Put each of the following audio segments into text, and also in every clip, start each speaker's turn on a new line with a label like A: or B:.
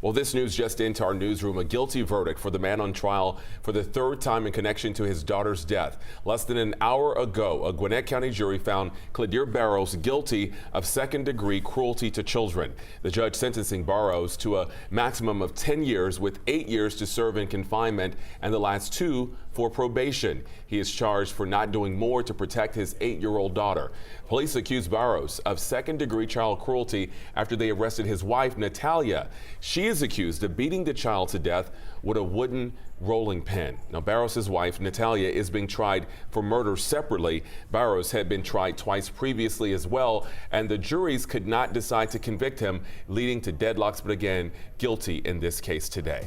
A: Well, this news just into our newsroom. A guilty verdict for the man on trial for the third time in connection to his daughter's death. Less than an hour ago, a Gwinnett County jury found Clydear Barrows guilty of second-degree cruelty to children. The judge sentencing Barrows to a maximum of 10 years with 8 years to serve in confinement and the last 2 for probation. He is charged for not doing more to protect his 8-year-old daughter. Police accused Barrows of second-degree child cruelty after they arrested his wife, Natalia. She is accused of beating the child to death with a wooden rolling pin. Now, Barrows' wife, Natalia, is being tried for murder separately. Barrows had been tried twice previously as well, and the juries could not decide to convict him, leading to deadlocks, but again, guilty in this case today.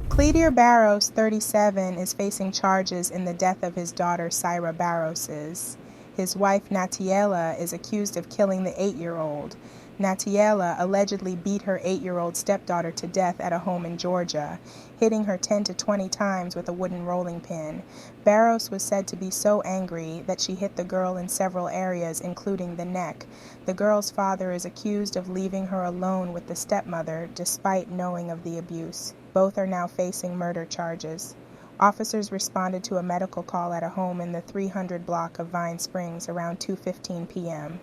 B: Clydear Barrows, 37, is facing charges in the death of his daughter, Syra Barrows. His wife, Natalia, is accused of killing the 8-year-old. Natalia allegedly beat her 8-year-old stepdaughter to death at a home in Georgia, hitting her 10 to 20 times with a wooden rolling pin. Barrows was said to be so angry that she hit the girl in several areas, including the neck. The girl's father is accused of leaving her alone with the stepmother, despite knowing of the abuse. Both are now facing murder charges. Officers responded to a medical call at a home in the 300 block of Vine Springs around 2:15 p.m.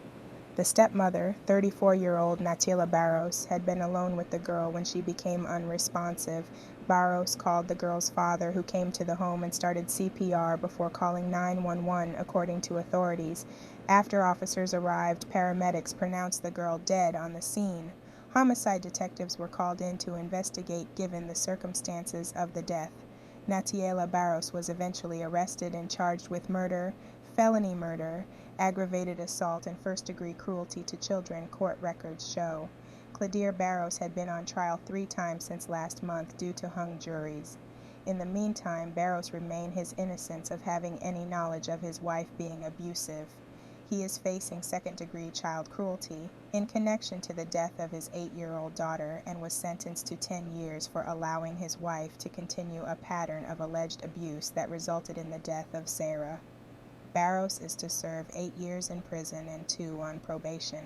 B: The stepmother, 34-year-old Natalia Barrows, had been alone with the girl when she became unresponsive. Barrows called the girl's father, who came to the home and started CPR before calling 911, according to authorities. After officers arrived, paramedics pronounced the girl dead on the scene. Homicide detectives were called in to investigate given the circumstances of the death. Natalia Barrows was eventually arrested and charged with murder, felony murder, aggravated assault, and first-degree cruelty to children, court records show. Clydear Barrows had been on trial 3 times since last month due to hung juries. In the meantime, Barrows remained his innocence of having any knowledge of his wife being abusive. He is facing second-degree child cruelty in connection to the death of his 8-year-old daughter and was sentenced to 10 years for allowing his wife to continue a pattern of alleged abuse that resulted in the death of Sarah. Barrows is to serve 8 years in prison and 2 on probation,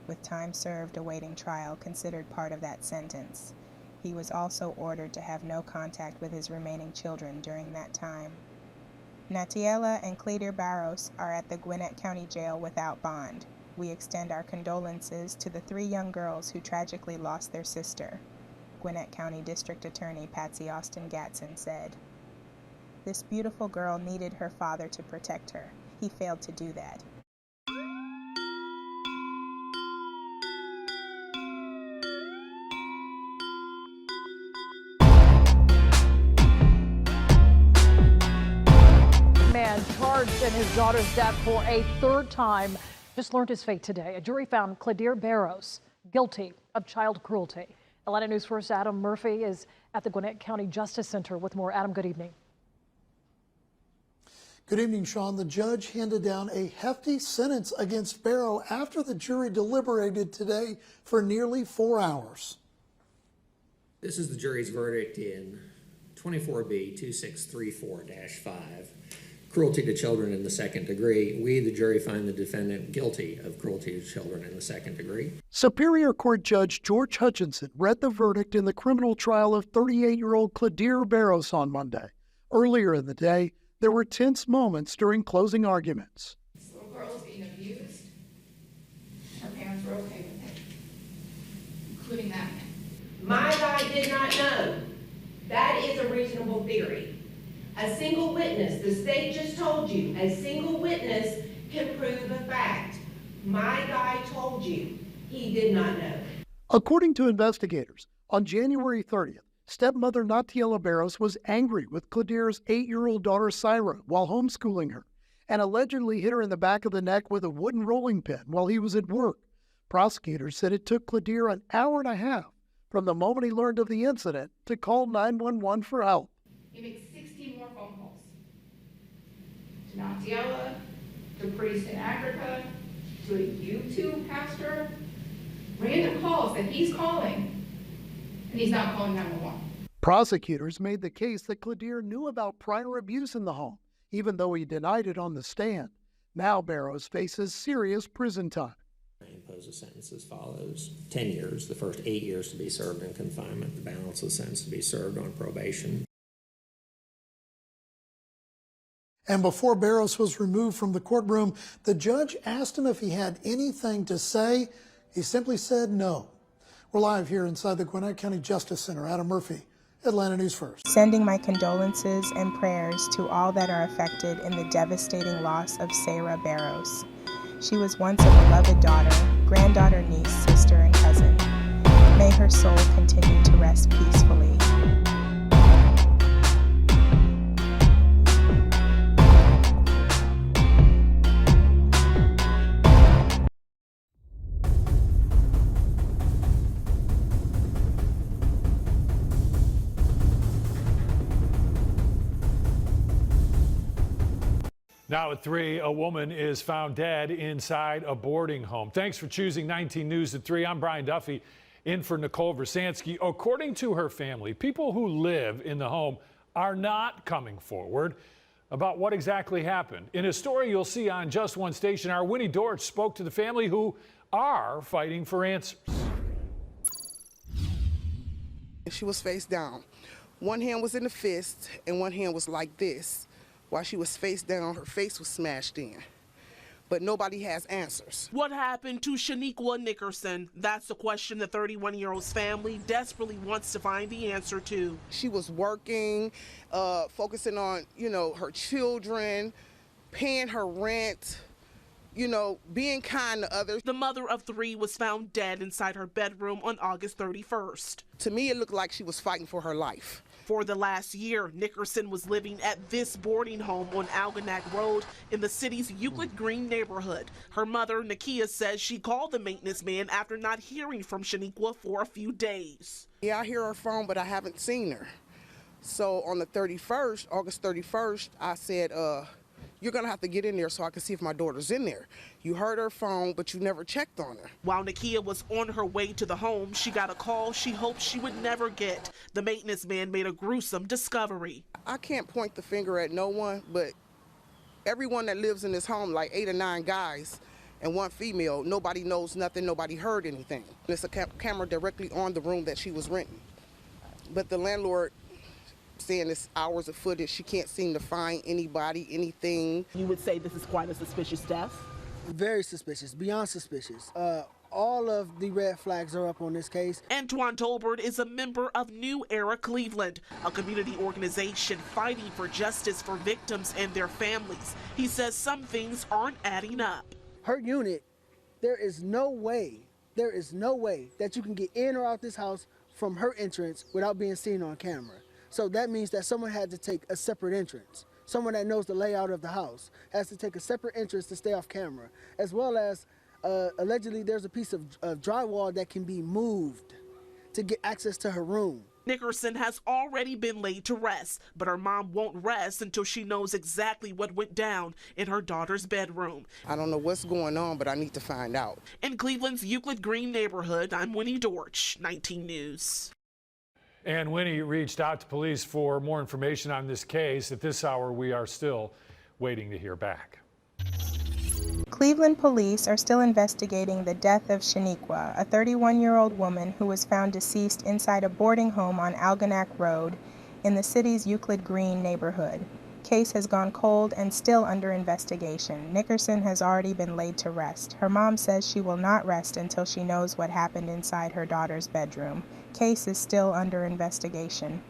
B: with time served awaiting trial considered part of that sentence. He was also ordered to have no contact with his remaining children during that time. Natalia and Clydear Barrows are at the Gwinnett County Jail without bond. We extend our condolences to the 3 young girls who tragically lost their sister, Gwinnett County District Attorney Patsy Austin Gatson said. This beautiful girl needed her father to protect her. He failed to do that.
C: Man charged in his daughter's death for a 3rd time just learned his fate today. A jury found Clydear Barrows guilty of child cruelty. Atlanta News First Adam Murphy is at the Gwinnett County Justice Center with more. Adam, good evening.
D: Good evening, Sean. The judge handed down a hefty sentence against Barrow after the jury deliberated today for nearly 4 hours.
E: This is the jury's verdict in 24B 2634-5, cruelty to children in the second degree. We, the jury, find the defendant guilty of cruelty to children in the second degree.
D: Superior Court Judge George Hutchinson read the verdict in the criminal trial of 38-year-old Clydear Barrows on Monday. Earlier in the day, there were tense moments during closing arguments.
F: This little girl was being abused. Her parents were okay with it, including that man.
G: My guy did not know. That is a reasonable theory. A single witness, the state just told you, a single witness can prove a fact. My guy told you. He did not know.
D: According to investigators, on January 30th, stepmother Natalia Barrows was angry with Clydear's 8-year-old daughter Syra while homeschooling her and allegedly hit her in the back of the neck with a wooden rolling pin while he was at work. Prosecutors said it took Clydear an hour and a half from the moment he learned of the incident to call 911 for help.
F: He makes 16 more phone calls. To Natiela, to a priest in Africa, to a YouTube pastor. Random calls that he's calling, and he's not calling 911.
D: Prosecutors made the case that Cledir knew about prior abuse in the home, even though he denied it on the stand. Now Barrows faces serious prison time.
E: I impose a sentence as follows: 10 years, the first 8 years to be served in confinement, the balance of the sentence to be served on probation.
H: And before Barrows was removed from the courtroom, the judge asked him if he had anything to say. He simply said no. We're live here inside the Gwinnett County Justice Center. Adam Murphy, Atlanta News First.
B: Sending my condolences and prayers to all that are affected in the devastating loss of Sarah Barrows. She was once a beloved daughter, granddaughter, niece, sister, and cousin. May her soul continue to rest peacefully.
I: Now at 3, a woman is found dead inside a boarding home. Thanks for choosing 19 News at 3. I'm Brian Duffy, in for Nicole Versansky. According to her family, people who live in the home are not coming forward about what exactly happened. In a story you'll see on Just One Station, our Winnie Dortch spoke to the family who are fighting for answers.
J: She was face down. One hand was in the fist and one hand was like this. While she was face down, her face was smashed in. But nobody has answers.
K: What happened to Shaniqua Nickerson? That's the question the 31-year-old's family desperately wants to find the answer to.
J: She was working, focusing on, her children, paying her rent, being kind to others.
K: The mother of 3 was found dead inside her bedroom on August 31st.
J: To me, it looked like she was fighting for her life.
K: For the last year, Nickerson was living at this boarding home on Algonac Road in the city's Euclid Green neighborhood. Her mother, Nakia, says she called the maintenance man after not hearing from Shaniqua for a few days.
J: Yeah, I hear her phone, but I haven't seen her. So on the 31st, August 31st, I said, you're going to have to get in there so I can see if my daughter's in there. You heard her phone, but you never checked on her.
K: While Nakia was on her way to the home, she got a call she hoped she would never get. The maintenance man made a gruesome discovery.
J: I can't point the finger at no one, but everyone that lives in this home, like 8 or 9 guys and 1 female, nobody knows nothing, nobody heard anything. There's a camera directly on the room that she was renting. But the landlord saying it's hours of footage, she can't seem to find anybody, anything.
K: You would say this is quite a suspicious death?
L: Very suspicious, beyond suspicious. All of the red flags are up on this case.
K: Antoine Tolbert is a member of New Era Cleveland, a community organization fighting for justice for victims and their families. He says some things aren't adding up.
L: Her unit, there is no way that you can get in or out this house from her entrance without being seen on camera. So that means that someone had to take a separate entrance. Someone that knows the layout of the house has to take a separate entrance to stay off camera, as well as allegedly there's a piece of drywall that can be moved to get access to her room.
K: Nickerson has already been laid to rest, but her mom won't rest until she knows exactly what went down in her daughter's bedroom.
J: I don't know what's going on, but I need to find out.
K: In Cleveland's Euclid Green neighborhood, I'm Winnie Dortch, 19 News.
I: And Winnie reached out to police for more information on this case. At this hour, we are still waiting to hear back.
B: Cleveland police are still investigating the death of Shaniqua, a 31-year-old woman who was found deceased inside a boarding home on Algonac Road in the city's Euclid Green neighborhood. Case has gone cold and still under investigation. Nickerson has already been laid to rest. Her mom says she will not rest until she knows what happened inside her daughter's bedroom. Case is still under investigation.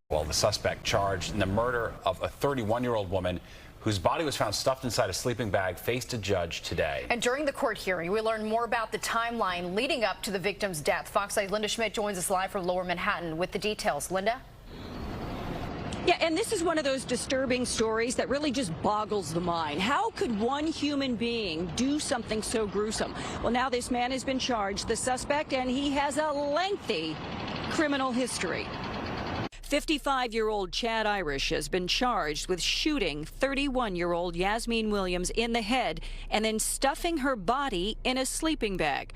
M: While The suspect charged in the murder of a 31-year-old woman whose body was found stuffed inside a sleeping bag faced a judge today.
N: And during the court hearing, we learned more about the timeline leading up to the victim's death. Fox 8's Linda Schmidt joins us live from Lower Manhattan with the details. Linda?
O: Yeah, and this is one of those disturbing stories that really just boggles the mind. How could one human being do something so gruesome? Well, now this man has been charged, the suspect, and he has a lengthy criminal history. 55-year-old Chad Irish has been charged with shooting 31-year-old Yasmin Williams in the head and then stuffing her body in a sleeping bag.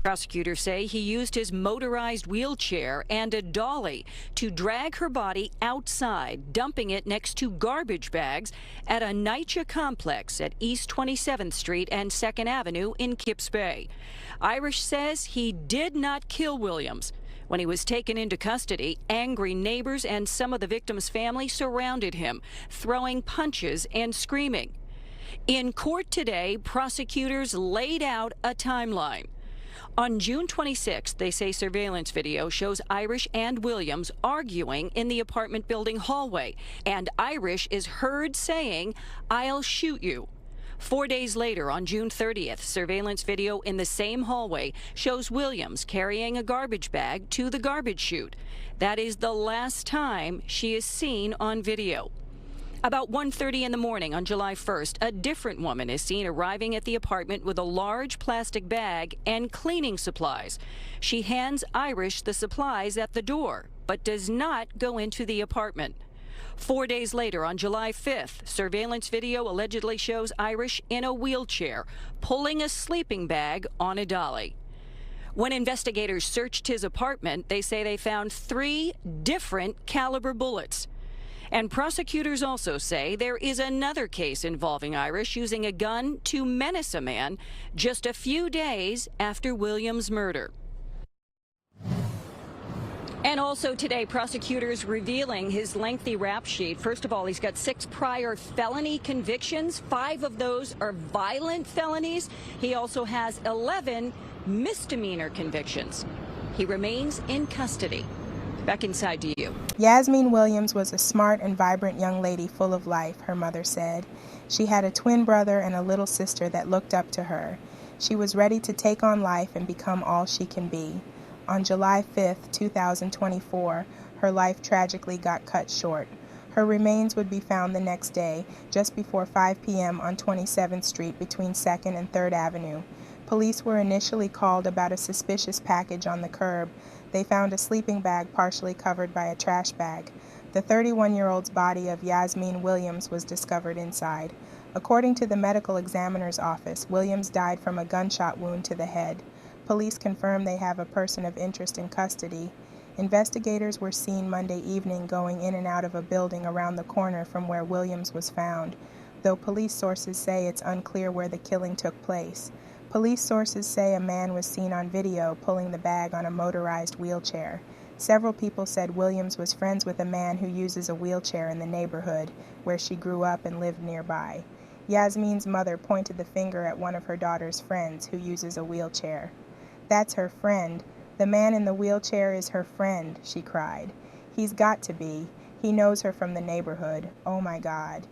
O: Prosecutors say he used his motorized wheelchair and a dolly to drag her body outside, dumping it next to garbage bags at a NYCHA complex at East 27th Street and 2nd Avenue in Kips Bay. Irish says he did not kill Williams. When he was taken into custody, angry neighbors and some of the victim's family surrounded him, throwing punches and screaming. In court today, prosecutors laid out a timeline. On June 26th, they say surveillance video shows Irish and Williams arguing in the apartment building hallway, and Irish is heard saying, "I'll shoot you." 4 days later, on June 30th, surveillance video in the same hallway shows Williams carrying a garbage bag to the garbage chute. That is the last time she is seen on video. About 1:30 in the morning on July 1st, a different woman is seen arriving at the apartment with a large plastic bag and cleaning supplies. She hands Irish the supplies at the door, but does not go into the apartment. 4 days later, on July 5th, surveillance video allegedly shows Irish in a wheelchair, pulling a sleeping bag on a dolly. When investigators searched his apartment, they say they found 3 different caliber bullets. And prosecutors also say there is another case involving Irish using a gun to menace a man just a few days after Williams' murder. And also today, prosecutors revealing his lengthy rap sheet. First of all, he's got 6 prior felony convictions. 5 of those are violent felonies. He also has 11 misdemeanor convictions. He remains in custody. Back inside to you.
B: Yasmin Williams was a smart and vibrant young lady full of life, her mother said. She had a twin brother and a little sister that looked up to her. She was ready to take on life and become all she can be. On July 5th, 2024, her life tragically got cut short. Her remains would be found the next day, just before 5 p.m. on 27th Street between 2nd and 3rd Avenue. Police were initially called about a suspicious package on the curb. They found a sleeping bag partially covered by a trash bag. The 31-year-old's body of Yasmin Williams was discovered inside. According to the medical examiner's office, Williams died from a gunshot wound to the head. Police confirmed they have a person of interest in custody. Investigators were seen Monday evening going in and out of a building around the corner from where Williams was found, though police sources say it's unclear where the killing took place. Police sources say a man was seen on video pulling the bag on a motorized wheelchair. Several people said Williams was friends with a man who uses a wheelchair in the neighborhood, where she grew up and lived nearby. Yasmin's mother pointed the finger at one of her daughter's friends who uses a wheelchair. "That's her friend. The man in the wheelchair is her friend," she cried. "He's got to be. He knows her from the neighborhood. Oh my God."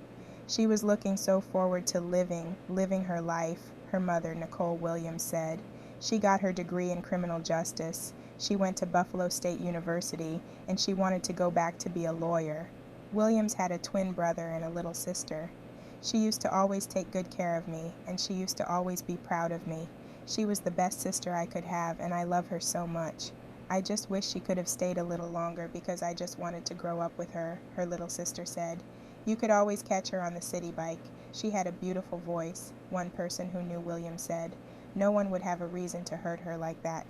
B: She was looking so forward to living her life, her mother, Nicole Williams, said. She got her degree in criminal justice. She went to Buffalo State University, and she wanted to go back to be a lawyer. Williams had a twin brother and a little sister. "She used to always take good care of me, and she used to always be proud of me. She was the best sister I could have, and I love her so much. I just wish she could have stayed a little longer because I just wanted to grow up with her," her little sister said. "You could always catch her on the city bike. She had a beautiful voice," one person who knew Williams said. "No one would have a reason to hurt her like that."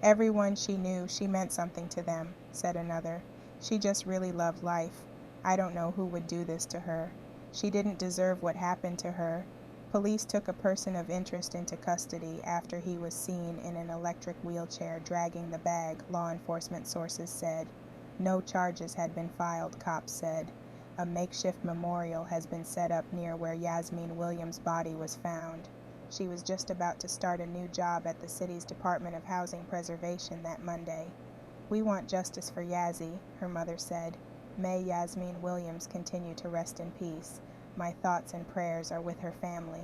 B: "Everyone she knew, she meant something to them," said another. "She just really loved life. I don't know who would do this to her. She didn't deserve what happened to her." Police took a person of interest into custody after he was seen in an electric wheelchair dragging the bag, law enforcement sources said. No charges had been filed, cops said. A makeshift memorial has been set up near where Yasmin Williams' body was found. She was just about to start a new job at the city's Department of Housing Preservation that Monday. "We want justice for Yazzie," her mother said. May Yasmin Williams continue to rest in peace. My thoughts and prayers are with her family.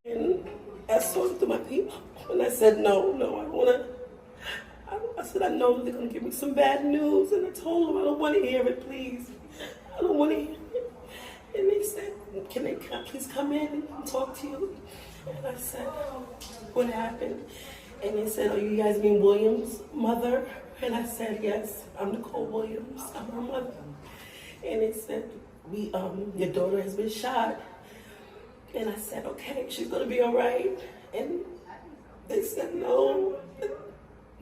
P: And I talked to my people, and I said, no, I said, I know that they're going to give me some bad news, and I told them I don't want to hear it, please. I don't want to hear it. And they said, can they please come in and talk to you? And I said, what happened? And they said, you guys mean Williams' mother? And I said, yes, I'm Nicole Williams, I'm her mother. And they said, your daughter has been shot. And I said, okay, she's gonna be all right. And they said, no,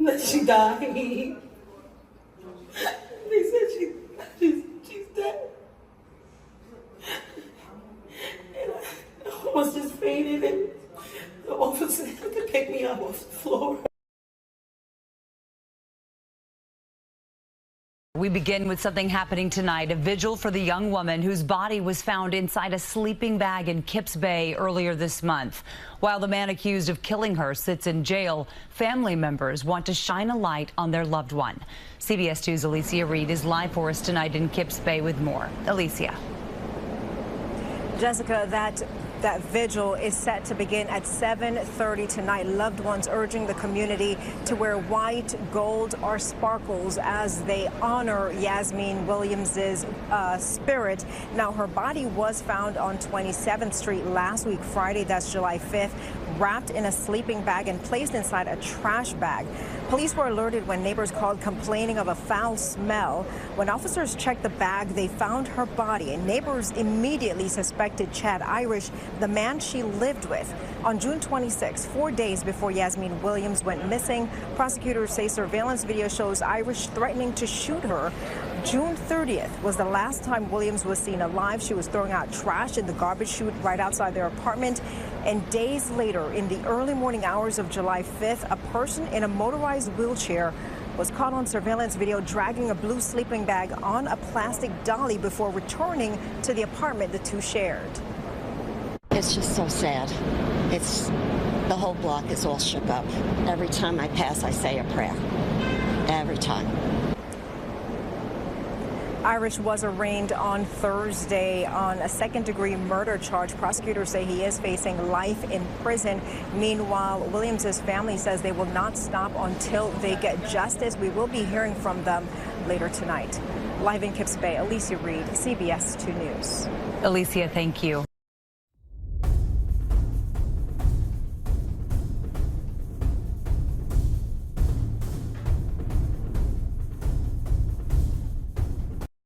P: that she died. They said she's dead. And I was just fainting, and the officer had to pick me up off the floor.
Q: We begin with something happening tonight, a vigil for the young woman whose body was found inside a sleeping bag in Kips Bay earlier this month. While the man accused of killing her sits in jail, family members want to shine a light on their loved one. CBS 2's Alicia Reed is live for us tonight in Kips Bay with more. Alicia.
R: Jessica, that vigil is set to begin at 7:30 tonight. Loved ones urging the community to wear white, gold, or sparkles as they honor Yasmin Williams's spirit. Now, her body was found on 27th Street last week, Friday, that's July 5th, wrapped in a sleeping bag and placed inside a trash bag. Police were alerted when neighbors called complaining of a foul smell. When officers checked the bag, they found her body, and neighbors immediately suspected Chad Irish, the man she lived with. On June 26, 4 days before Yasmin Williams went missing, prosecutors say surveillance video shows Irish threatening to shoot her. June 30th was the last time Williams was seen alive. She was throwing out trash in the garbage chute right outside their apartment. And days later, in the early morning hours of July 5th, a person in a motorized wheelchair was caught on surveillance video dragging a blue sleeping bag on a plastic dolly before returning to the apartment the two shared.
S: It's just so sad. The whole block is all shook up. Every time I pass, I say a prayer. Every time.
R: Irish was arraigned on Thursday on a second-degree murder charge. Prosecutors say he is facing life in prison. Meanwhile, Williams's family says they will not stop until they get justice. We will be hearing from them later tonight. Live in Kips Bay, Alicia Reed, CBS 2 News.
Q: Alicia, thank you.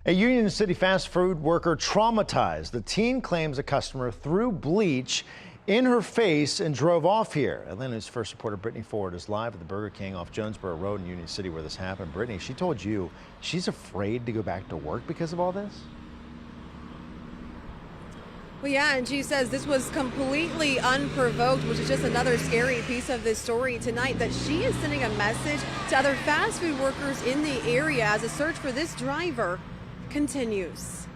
T: A Union City fast food worker traumatized. The teen claims a customer threw bleach in her face and drove off here. Atlanta's first reporter Brittany Ford is live at the Burger King off Jonesboro Road in Union City where this happened. Brittany, she told you she's afraid to go back to work because of all this?
U: Well, yeah, and she says this was completely unprovoked, which is just another scary piece of this story tonight, that she is sending a message to other fast food workers in the area as a search for this driver continues.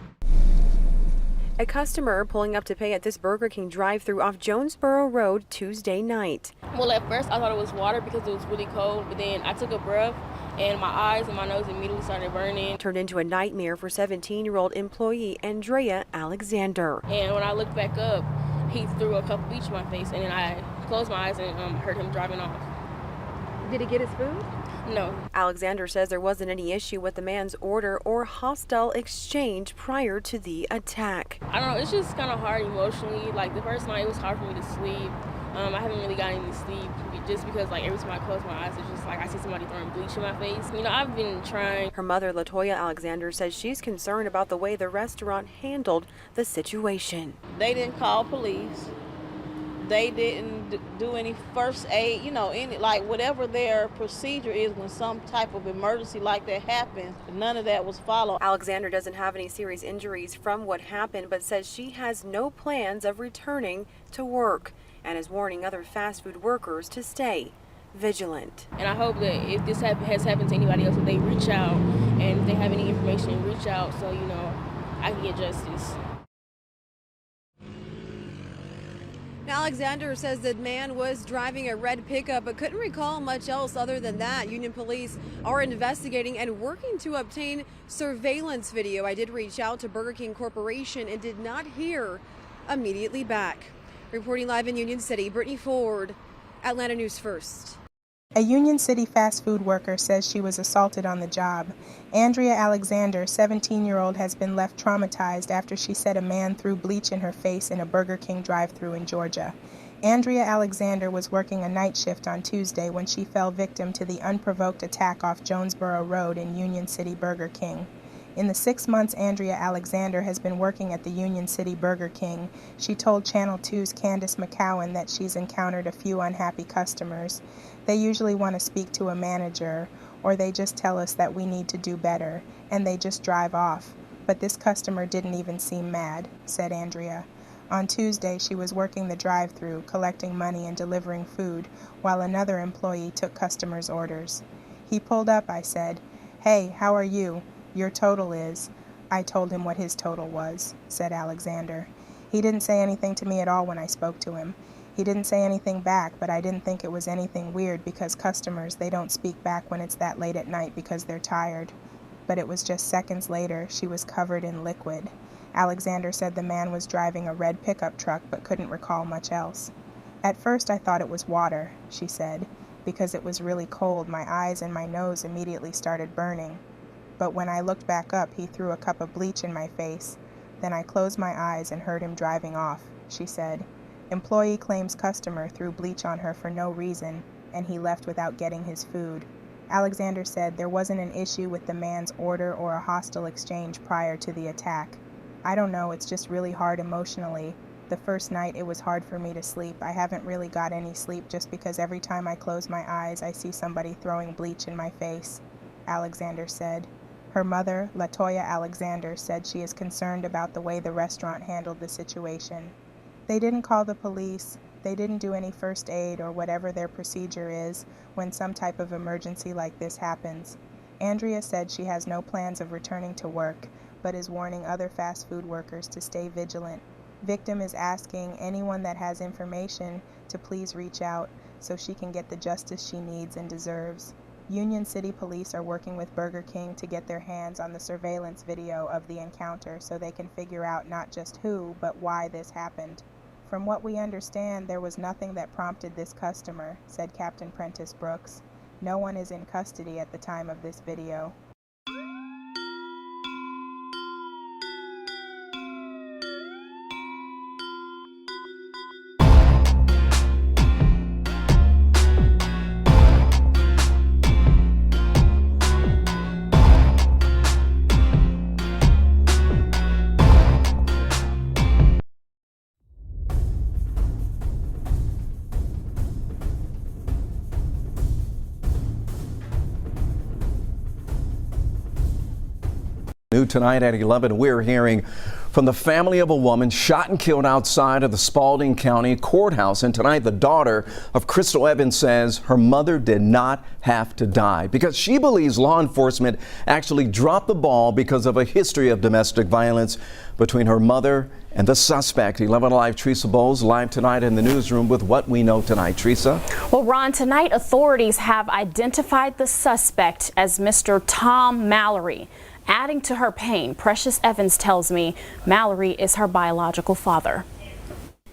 U: A customer pulling up to pay at this Burger King drive-thru off Jonesboro Road Tuesday night.
V: Well, at first I thought it was water because it was really cold, but then I took a breath and my eyes and my nose immediately started burning.
U: Turned into a nightmare for 17-year-old employee Andrea Alexander.
V: And when I looked back up, he threw a cup of bleach in my face, and then I closed my eyes and heard him driving off.
U: Did he get his food?
V: No.
U: Alexander says there wasn't any issue with the man's order or hostile exchange prior to the attack.
V: I don't know, it's just kind of hard emotionally. Like the first night, it was hard for me to sleep. I haven't really gotten any sleep just because like every time I close my eyes, it's just like I see somebody throwing bleach in my face. You know, I've been trying.
U: Her mother, Latoya Alexander, says she's concerned about the way the restaurant handled the situation.
W: They didn't call police. They didn't do any first aid, you know, any like whatever their procedure is when some type of emergency like that happens. None of that was followed.
U: Alexander doesn't have any serious injuries from what happened, but says she has no plans of returning to work and is warning other fast food workers to stay vigilant.
V: And I hope that if this has happened to anybody else, that they reach out, and if they have any information, reach out so, you know, I can get justice.
U: Alexander says the man was driving a red pickup but couldn't recall much else other than that. Union police are investigating and working to obtain surveillance video. I did reach out to Burger King Corporation and did not hear immediately back. Reporting live in Union City, Brittany Ford, Atlanta News First.
B: A Union City fast food worker says she was assaulted on the job. Andrea Alexander, 17-year-old, has been left traumatized after she said a man threw bleach in her face in a Burger King drive-thru in Georgia. Andrea Alexander was working a night shift on Tuesday when she fell victim to the unprovoked attack off Jonesboro Road in Union City Burger King. In the 6 months Andrea Alexander has been working at the Union City Burger King, she told Channel 2's Candace McCowan that she's encountered a few unhappy customers. They usually want to speak to a manager, or they just tell us that we need to do better, and they just drive off. But this customer didn't even seem mad, said Andrea. On Tuesday, she was working the drive-thru, collecting money and delivering food, while another employee took customers' orders. He pulled up, I said, "Hey, how are you? Your total is." I told him what his total was, said Alexander. He didn't say anything to me at all when I spoke to him. He didn't say anything back, but I didn't think it was anything weird because customers, they don't speak back when it's that late at night because they're tired. But it was just seconds later, she was covered in liquid. Alexander said the man was driving a red pickup truck but couldn't recall much else. At first I thought it was water, she said. Because it was really cold, my eyes and my nose immediately started burning. But when I looked back up, he threw a cup of bleach in my face. Then I closed my eyes and heard him driving off, she said. Employee claims customer threw bleach on her for no reason, and he left without getting his food. Alexander said there wasn't an issue with the man's order or a hostile exchange prior to the attack. I don't know, it's just really hard emotionally. The first night it was hard for me to sleep. I haven't really got any sleep just because every time I close my eyes I see somebody throwing bleach in my face, Alexander said. Her mother, Latoya Alexander, said she is concerned about the way the restaurant handled the situation. They didn't call the police, they didn't do any first aid or whatever their procedure is when some type of emergency like this happens. Andrea said she has no plans of returning to work, but is warning other fast food workers to stay vigilant. Victim is asking anyone that has information to please reach out so she can get the justice she needs and deserves. Union City Police are working with Burger King to get their hands on the surveillance video of the encounter so they can figure out not just who, but why this happened. From what we understand, there was nothing that prompted this customer, said Captain Prentice Brooks. No one is in custody at the time of this video.
A: New tonight at 11, we're hearing from the family of a woman shot and killed outside of the Spalding County Courthouse. And tonight, the daughter of Crystal Evans says her mother did not have to die because she believes law enforcement actually dropped the ball because of a history of domestic violence between her mother and the suspect. 11 Alive, Teresa Bowles, live tonight in the newsroom with what we know tonight. Teresa?
C: Well, Ron, tonight authorities have identified the suspect as Mr. Tom Mallory. Adding to her pain, Precious Evans tells me Mallory is her biological father.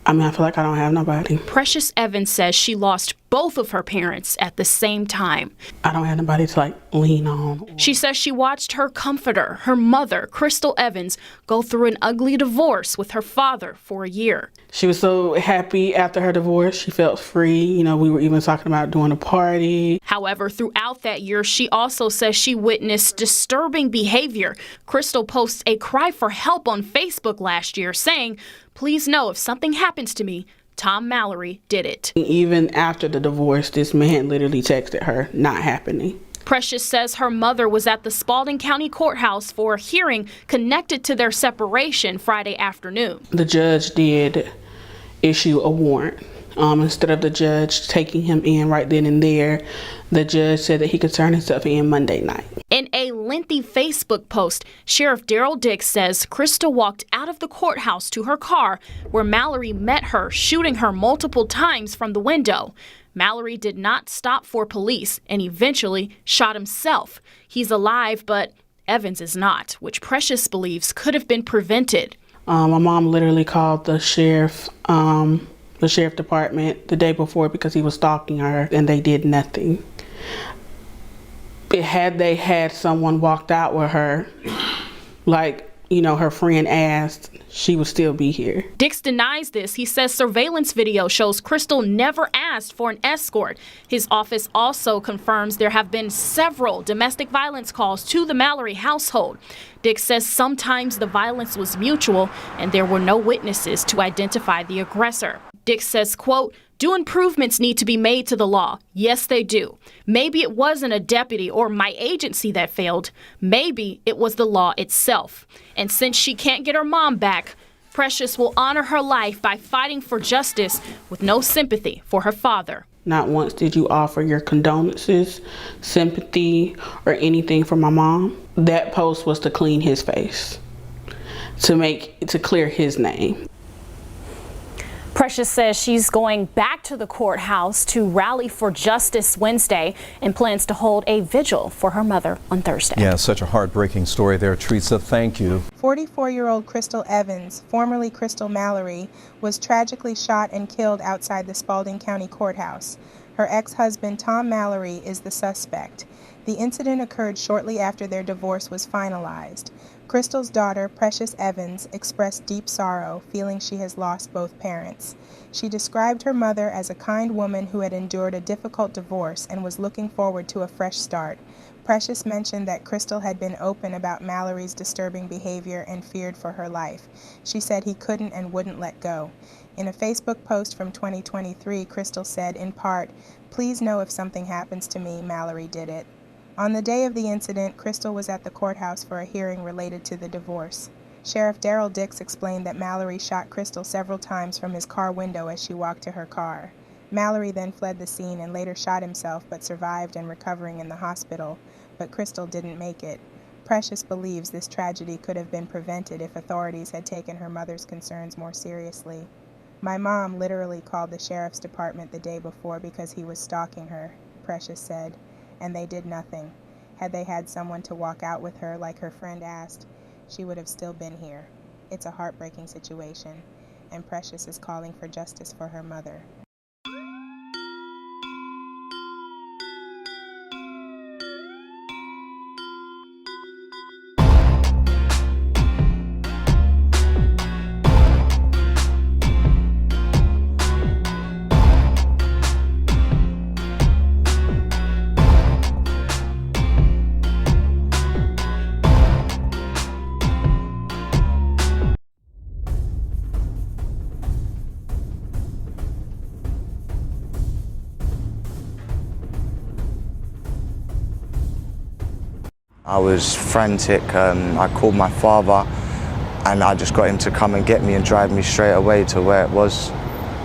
G: I mean, I feel like I don't have nobody.
C: Precious Evans says she lost both of her parents at the same time.
G: I don't have nobody to lean on.
C: She says she watched her comforter, her mother, Crystal Evans, go through an ugly divorce with her father for a year.
G: She was so happy after her divorce. She felt free. You know, we were even talking about doing a party.
C: However, throughout that year, she also says she witnessed disturbing behavior. Crystal posts a cry for help on Facebook last year saying, "Please know if something happens to me, Tom Mallory did it."
G: Even after the divorce, this man literally texted her, "Not happening."
C: Precious says her mother was at the Spalding County Courthouse for a hearing connected to their separation Friday afternoon.
G: The judge did issue a warrant, Instead of the judge taking him in right then and there, the judge said that he could turn himself in Monday night.
C: In a lengthy Facebook post, Sheriff Daryl Dix says Crystal walked out of the courthouse to her car, where Mallory met her, shooting her multiple times from the window. Mallory did not stop for police and eventually shot himself. He's alive, but Evans is not, which Precious believes could have been prevented.
G: My mom literally called the sheriff department the day before because he was stalking her, and they did nothing. Had they had someone walked out with her, like, her friend asked, she would still be here.
C: Dix denies this. He says surveillance video shows Crystal never asked for an escort. His office also confirms there have been several domestic violence calls to the Mallory household. Dix says sometimes the violence was mutual and there were no witnesses to identify the aggressor. Dix says, quote, "Do improvements need to be made to the law? Yes, they do. Maybe it wasn't a deputy or my agency that failed. Maybe it was the law itself. And since she can't get her mom back, Precious will honor her life by fighting for justice with no sympathy for her father."
G: Not once did you offer your condolences, sympathy, or anything for my mom. That post was to clean his face, to clear his name.
C: Precious says she's going back to the courthouse to rally for justice Wednesday and plans to hold a vigil for her mother on Thursday.
A: Yeah, such a heartbreaking story there, Teresa. Thank you.
B: 44-year-old Crystal Evans, formerly Crystal Mallory, was tragically shot and killed outside the Spalding County Courthouse. Her ex-husband, Tom Mallory, is the suspect. The incident occurred shortly after their divorce was finalized. Crystal's daughter, Precious Evans, expressed deep sorrow, feeling she has lost both parents. She described her mother as a kind woman who had endured a difficult divorce and was looking forward to a fresh start. Precious mentioned that Crystal had been open about Mallory's disturbing behavior and feared for her life. She said he couldn't and wouldn't let go. In a Facebook post from 2023, Crystal said, in part, "Please know if something happens to me, Mallory did it." On the day of the incident, Crystal was at the courthouse for a hearing related to the divorce. Sheriff Daryl Dix explained that Mallory shot Crystal several times from his car window as she walked to her car. Mallory then fled the scene and later shot himself but survived and recovering in the hospital, but Crystal didn't make it. Precious believes this tragedy could have been prevented if authorities had taken her mother's concerns more seriously. "My mom literally called the sheriff's department the day before because he was stalking her," Precious said. "And they did nothing. Had they had someone to walk out with her like her friend asked, she would have still been here. It's a heartbreaking situation, and Precious is calling for justice for her mother."
D: I was frantic. I called my father and I just got him to come and get me and drive me straight away to where it was.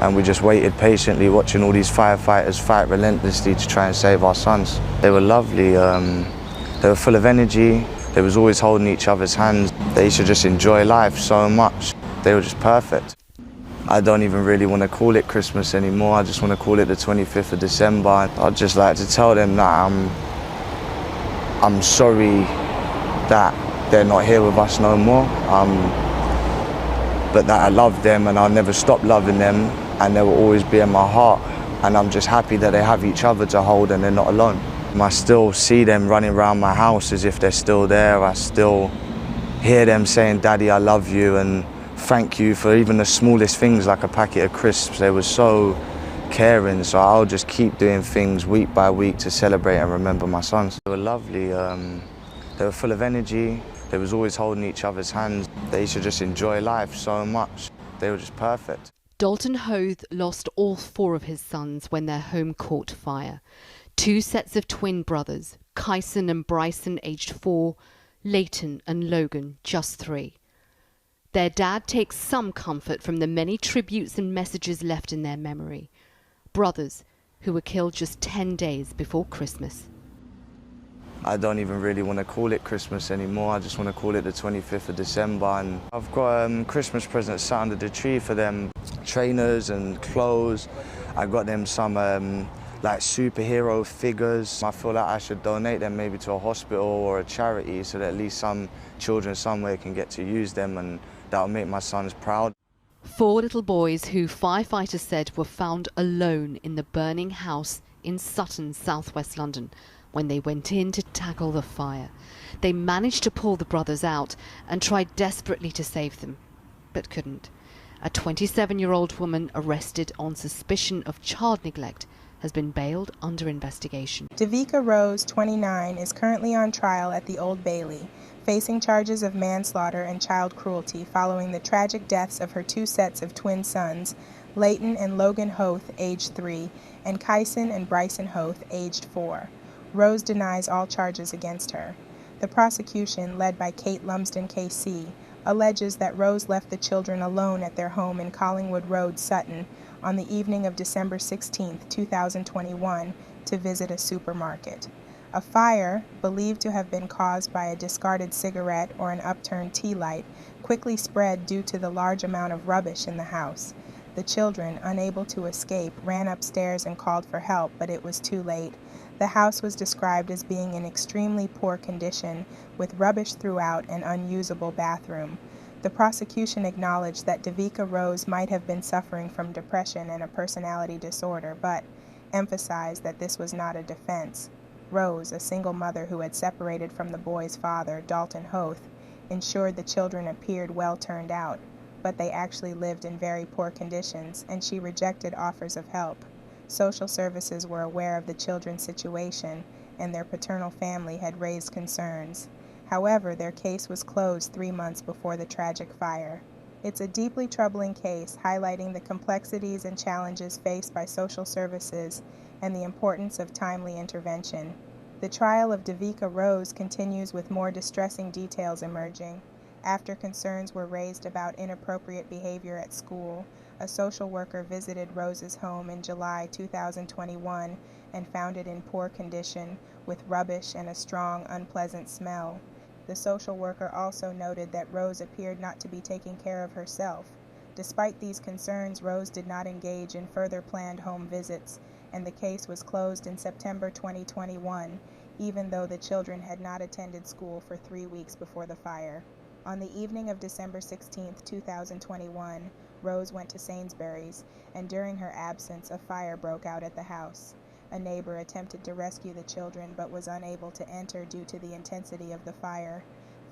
D: And we just waited patiently, watching all these firefighters fight relentlessly to try and save our sons. They were lovely. They were full of energy. They was always holding each other's hands. They used to just enjoy life so much. They were just perfect. I don't even really want to call it Christmas anymore. I just want to call it the 25th of December. I'd just like to tell them that I'm sorry that they're not here with us no more, but that I love them and I'll never stop loving them and they will always be in my heart, and I'm just happy that they have each other to hold and they're not alone. I still see them running around my house as if they're still there. I still hear them saying, "Daddy, I love you," and thank you for even the smallest things like a packet of crisps. They were so caring, so I'll just keep doing things week by week to celebrate and remember my sons. They were lovely. They were full of energy. They was always holding each other's hands. They used to just enjoy life so much. They were just perfect.
E: Dalton Hoth lost all 4 of his sons when their home caught fire. 2 sets of twin brothers, Kyson and Bryson, aged 4, Leighton and Logan, just 3. Their dad takes some comfort from the many tributes and messages left in their memory. brothers who were killed just 10 days before Christmas.
D: I don't even really want to call it Christmas anymore. I just want to call it the 25th of December. And I've got Christmas presents sat under the tree for them, trainers and clothes. I got them some like superhero figures. I feel like I should donate them maybe to a hospital or a charity so that at least some children somewhere can get to use them, and that'll make my sons proud.
E: 4 little boys who firefighters said were found alone in the burning house in Sutton, southwest London, when they went in to tackle the fire. They managed to pull the brothers out and tried desperately to save them, but couldn't. A 27-year-old woman arrested on suspicion of child neglect has been bailed under investigation.
B: Devika Rose, 29, is currently on trial at the Old Bailey, facing charges of manslaughter and child cruelty following the tragic deaths of her 2 sets of twin sons, Leighton and Logan Hoth, aged 3, and Kyson and Bryson Hoth, aged 4. Rose denies all charges against her. The prosecution, led by Kate Lumsden KC, alleges that Rose left the children alone at their home in Collingwood Road, Sutton, on the evening of December 16, 2021, to visit a supermarket. A fire, believed to have been caused by a discarded cigarette or an upturned tea light, quickly spread due to the large amount of rubbish in the house. The children, unable to escape, ran upstairs and called for help, but it was too late. The house was described as being in extremely poor condition, with rubbish throughout an unusable bathroom. The prosecution acknowledged that Devika Rose might have been suffering from depression and a personality disorder, but emphasized that this was not a defense. Rose, a single mother who had separated from the boys' father, Dalton Hoth, ensured the children appeared well turned out, but they actually lived in very poor conditions, and she rejected offers of help. Social services were aware of the children's situation, and their paternal family had raised concerns. However, their case was closed 3 months before the tragic fire. It's a deeply troubling case, highlighting the complexities and challenges faced by social services and the importance of timely intervention. The trial of Devika Rose continues with more distressing details emerging. After concerns were raised about inappropriate behavior at school, a social worker visited Rose's home in July 2021 and found it in poor condition, with rubbish and a strong, unpleasant smell. The social worker also noted that Rose appeared not to be taking care of herself. Despite these concerns, Rose did not engage in further planned home visits, and the case was closed in September 2021, even though the children had not attended school for 3 weeks before the fire. On the evening of December 16, 2021, Rose went to Sainsbury's, and during her absence, a fire broke out at the house. A neighbor attempted to rescue the children but was unable to enter due to the intensity of the fire.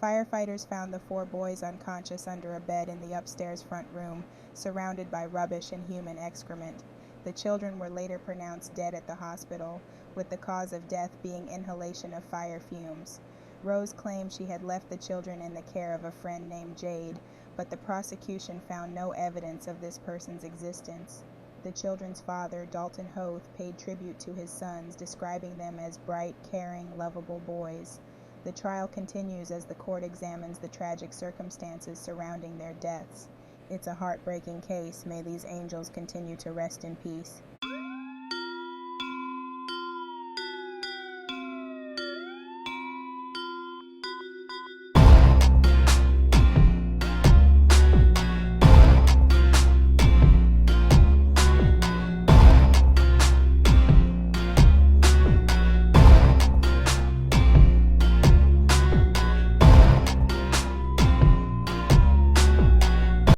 B: Firefighters found the 4 boys unconscious under a bed in the upstairs front room, surrounded by rubbish and human excrement. The children were later pronounced dead at the hospital, with the cause of death being inhalation of fire fumes. Rose claimed she had left the children in the care of a friend named Jade, but the prosecution found no evidence of this person's existence. The children's father, Dalton Hoth, paid tribute to his sons, describing them as bright, caring, lovable boys. The trial continues as the court examines the tragic circumstances surrounding their deaths. It's a heartbreaking case. May these angels continue to rest in peace.